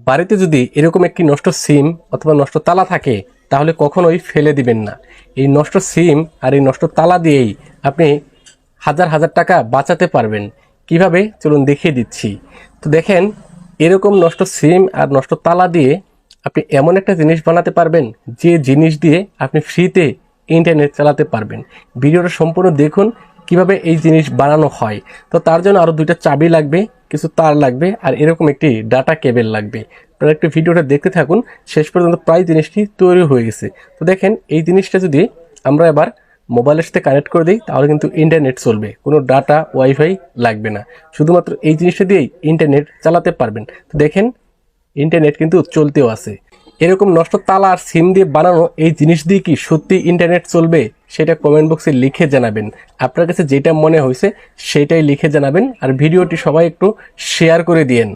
বাড়িতে যদি এরকম একটি নষ্ট সিম অথবা নষ্ট তালা থাকে তাহলে কখনোই ফেলে দিবেন না। এই নষ্ট সিম আর এই নষ্ট তালা দিয়েই আপনি হাজার হাজার টাকা বাঁচাতে পারবেন। কিভাবে চলুন দেখিয়ে দিচ্ছি। তো দেখেন, এরকম নষ্ট সিম আর নষ্ট তালা দিয়ে আপনি এমন একটা জিনিস বানাতে পারবেন যে জিনিস দিয়ে আপনি ফ্রিতে ইন্টারনেট চালাতে পারবেন। ভিডিওটা সম্পূর্ণ দেখুন কিভাবে এই জিনিস বানানো হয়। তো তার জন্য আরও দুইটা চাবি লাগবে, কিছু তার লাগবে আর এরকম একটি ডাটা কেবল লাগবে। আপনারা একটু ভিডিওটা দেখতে থাকুন, শেষ পর্যন্ত প্রায় জিনিসটি তৈরি হয়ে গেছে। তো দেখেন, এই জিনিসটা যদি আমরা এবার মোবাইলের সাথে কানেক্ট করে দিই তাহলে কিন্তু ইন্টারনেট চলবে, কোনো ডাটা ওয়াইফাই লাগবে না। শুধুমাত্র এই জিনিসটা দিয়েই ইন্টারনেট চালাতে পারবেন। তো দেখেন, ইন্টারনেট কিন্তু চলতেও আছে। এরকম নষ্ট তালা আর সিম দিয়ে বানানো এই জিনিস দিয়ে কি সত্যি ইন্টারনেট চলবে সেটা কমেন্ট বক্সে লিখে জানাবেন। আপনার কাছে যেটা মনে হয়েছে সেটাই লিখে জানাবেন। আর ভিডিওটি সবাই একটু শেয়ার করে দিয়েন।